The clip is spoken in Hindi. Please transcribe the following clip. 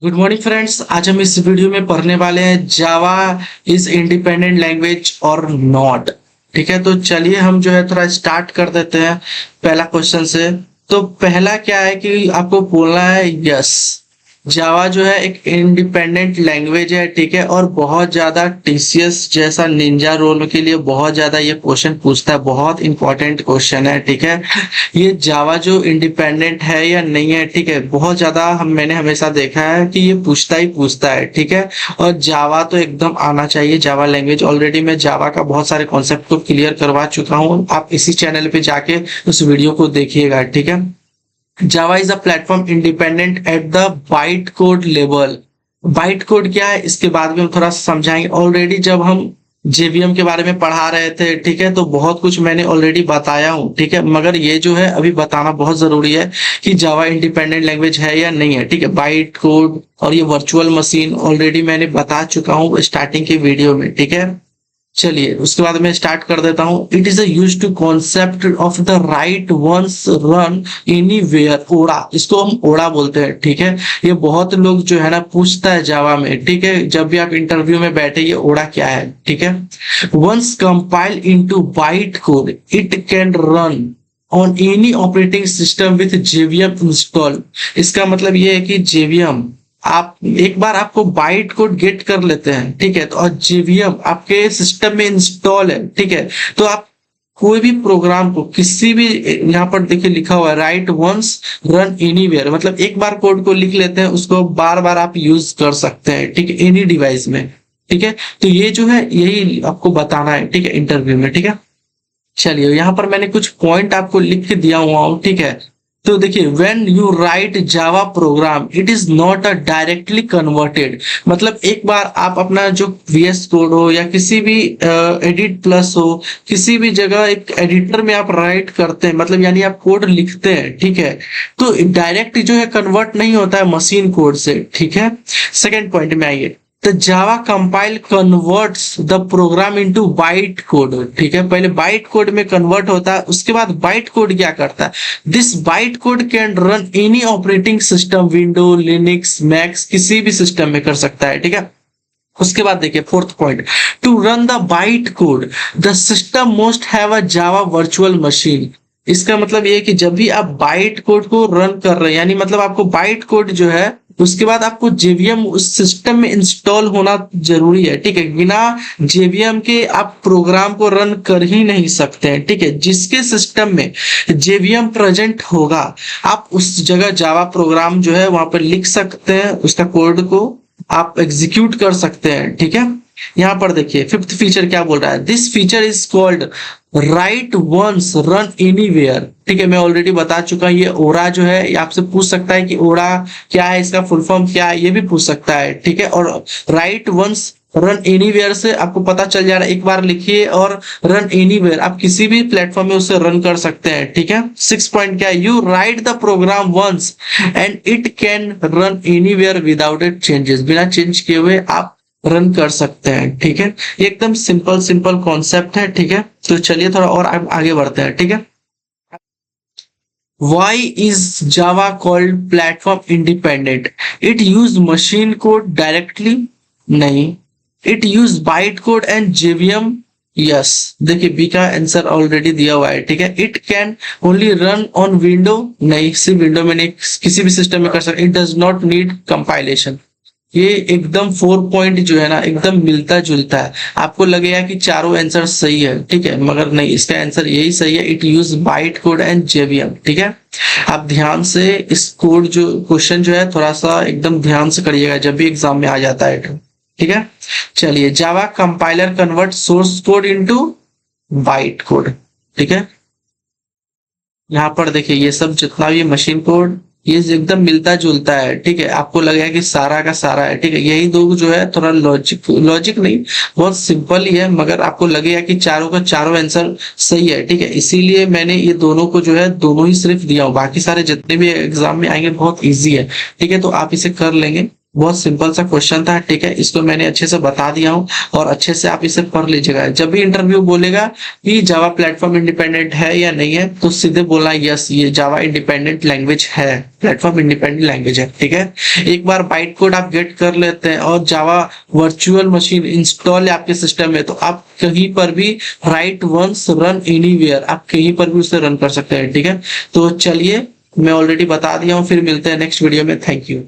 Good morning friends. आज हम इस वीडियो में पढ़ने वाले हैं जावा इज इंडिपेंडेंट लैंग्वेज और नॉट। ठीक है, तो चलिए हम जो है थोड़ा स्टार्ट कर देते हैं पहला क्वेश्चन से। तो पहला क्या है कि आपको बोलना है यस, जावा जो है एक इंडिपेंडेंट लैंग्वेज है। ठीक है, और बहुत ज्यादा टीसीएस जैसा निंजा रोल के लिए बहुत ज्यादा ये क्वेश्चन पूछता है, बहुत इंपॉर्टेंट क्वेश्चन है। ठीक है, ये जावा जो इंडिपेंडेंट है या नहीं है, ठीक है, बहुत ज्यादा मैंने हमेशा देखा है कि ये पूछता है। ठीक है, और जावा तो एकदम आना चाहिए, जावा लैंग्वेज। ऑलरेडी मैं जावा का बहुत सारे कॉन्सेप्ट को क्लियर करवा चुका हूँ, आप इसी चैनल पे जाके उस वीडियो को देखिएगा। ठीक है, Java is a platform independent at the byte code level. Byte code क्या है इसके बाद में हम थोड़ा समझाएंगे। ऑलरेडी जब हम जेवीएम के बारे में पढ़ा रहे थे, ठीक है, तो बहुत कुछ मैंने ऑलरेडी बताया हूँ। ठीक है, मगर ये जो है अभी बताना बहुत जरूरी है कि जावा इंडिपेंडेंट लैंग्वेज है या नहीं है। ठीक है, बाइट कोड और ये वर्चुअल मशीन ऑलरेडी मैंने बता चुका हूँ स्टार्टिंग के वीडियो में। ठीक है, चलिए उसके बाद मैं स्टार्ट कर देता हूँ। It is a use to concept of the write once run anywhere. ओड़ा, इसको हम ओड़ा बोलते हैं। ठीक है, ये बहुत लोग जो है ना पूछता है जावा में। ठीक है, जब भी आप इंटरव्यू में बैठे ये ओड़ा क्या है। ठीक है, once compile into byte code it can run on any operating system with JVM install. इसका मतलब ये है कि जेवीएम आप एक बार आपको बाइट कोड गेट कर लेते हैं, ठीक है, तो और जेवीएम आपके सिस्टम में इंस्टॉल है। ठीक है, तो आप कोई भी प्रोग्राम को किसी भी, यहाँ पर देखिए लिखा हुआ है राइट वंस रन एनीवेयर, मतलब एक बार कोड को लिख लेते हैं उसको बार बार आप यूज कर सकते हैं। ठीक है, एनी डिवाइस में। ठीक है, तो ये जो है यही आपको बताना है। ठीक है, इंटरव्यू में। ठीक है, चलिए यहाँ पर मैंने कुछ पॉइंट आपको लिख के दिया हुआ हूँ। ठीक है, तो देखिए when you right Java program it is not a directly converted. मतलब एक बार आप अपना जो वीएस कोड हो या किसी भी एडिट प्लस हो, किसी भी जगह एक एडिटर में आप राइट करते हैं, मतलब यानी आप कोड लिखते हैं। ठीक है, तो डायरेक्ट जो है कन्वर्ट नहीं होता है मशीन कोड से। ठीक है, सेकेंड पॉइंट में आइए। तो Java compile converts the program into byte code. ठीक है, पहले बाइट कोड में कन्वर्ट होता है, उसके बाद बाइट कोड क्या करता है, this byte code can run any operating system, window, Linux, max, किसी भी सिस्टम में कर सकता है। ठीक है, उसके बाद देखिए fourth point, to run the byte code the system most have a Java virtual machine. इसका मतलब ये है कि जब भी आप बाइट कोड को रन कर रहे हैं, यानी मतलब आपको बाइट कोड जो है उसके बाद आपको जेवीएम उस सिस्टम में इंस्टॉल होना जरूरी है। ठीक है, बिना जेवीएम के आप प्रोग्राम को रन कर ही नहीं सकते हैं। ठीक है, जिसके सिस्टम में जेवीएम प्रेजेंट होगा आप उस जगह जावा प्रोग्राम जो है वहां पर लिख सकते हैं, उसका कोड को आप एग्जीक्यूट कर सकते हैं। ठीक है, यहाँ पर देखिए फिफ्थ फीचर क्या बोल रहा है, this feature is called write once run anywhere. ठीक है, मैं ऑलरेडी बता चुका हूं। ये ओड़ा जो है ये आपसे पूछ सकता है कि ओड़ा क्या है, इसका फुल फॉर्म क्या है, ये भी पूछ सकता है। ठीक है, और राइट वंस रन एनीवेयर से आपको पता चल जा रहा है, एक बार लिखिए और रन एनीवेयर, आप किसी भी प्लेटफॉर्म में उसे रन कर सकते हैं। ठीक है, सिक्स पॉइंट क्या है, you write the program once and it can run anywhere without it changes. बिना चेंज किए हुए आप रन कर सकते हैं। ठीक है, ये एकदम सिंपल सिंपल कॉन्सेप्ट है। ठीक है, तो चलिए थोड़ा और आगे बढ़ते हैं। ठीक है, Why is Java called platform independent? It use machine code directly? नहीं। It use bytecode and JVM? Yes। देखिए बी का आंसर ऑलरेडी दिया हुआ है। ठीक है, it can only run on window? नहीं, सिर्फ विंडो में नहीं, किसी भी सिस्टम में कर सकते। It does not need compilation. ये एकदम 4 पॉइंट जो है ना एकदम मिलता जुलता है। आपको लगेगा कि चारों आंसर सही है, ठीक है, मगर नहीं, इसका आंसर यही सही है। It use byte code and JVM. ठीक है, आप ध्यान से इस कोड जो क्वेश्चन जो है थोड़ा सा एकदम ध्यान से करिएगा जब भी एग्जाम में आ जाता है। ठीक है, चलिए Java compiler convert source code into byte code. ठीक है, यहाँ पर देखिए ये सब जितना भी मशीन कोड ये एकदम मिलता जुलता है। ठीक है, आपको लगेगा कि सारा का सारा है। ठीक है, यही दो जो है थोड़ा लॉजिक नहीं, बहुत सिंपल ही है, मगर आपको लगेगा कि चारों का चारों आंसर सही है। ठीक है, इसीलिए मैंने ये दोनों को जो है दोनों ही सिर्फ दिया हूँ, बाकी सारे जितने भी एग्जाम में आएंगे बहुत ईजी है। ठीक है, तो आप इसे कर लेंगे। बहुत सिंपल सा क्वेश्चन था, ठीक है। इसको मैंने अच्छे से बता दिया हूँ और अच्छे से आप इसे पढ़ लीजिएगा। जब भी इंटरव्यू बोलेगा कि जावा प्लेटफॉर्म इंडिपेंडेंट है या नहीं है, तो सीधे बोलना यस, ये जावा इंडिपेंडेंट लैंग्वेज है, प्लेटफॉर्म इंडिपेंडेंट लैंग्वेज है, ठीक है। एक बार बाइट कोड आप गेट कर लेते हैं और जावा वर्चुअल मशीन इंस्टॉल है आपके सिस्टम में, तो आप कहीं पर भी राइट वंस रन एनीवेयर, आप कहीं पर भी उसे रन कर सकते हैं, ठीक है। तो चलिए, मैं ऑलरेडी बता दिया हूँ, फिर मिलते हैं नेक्स्ट वीडियो में। Thank you.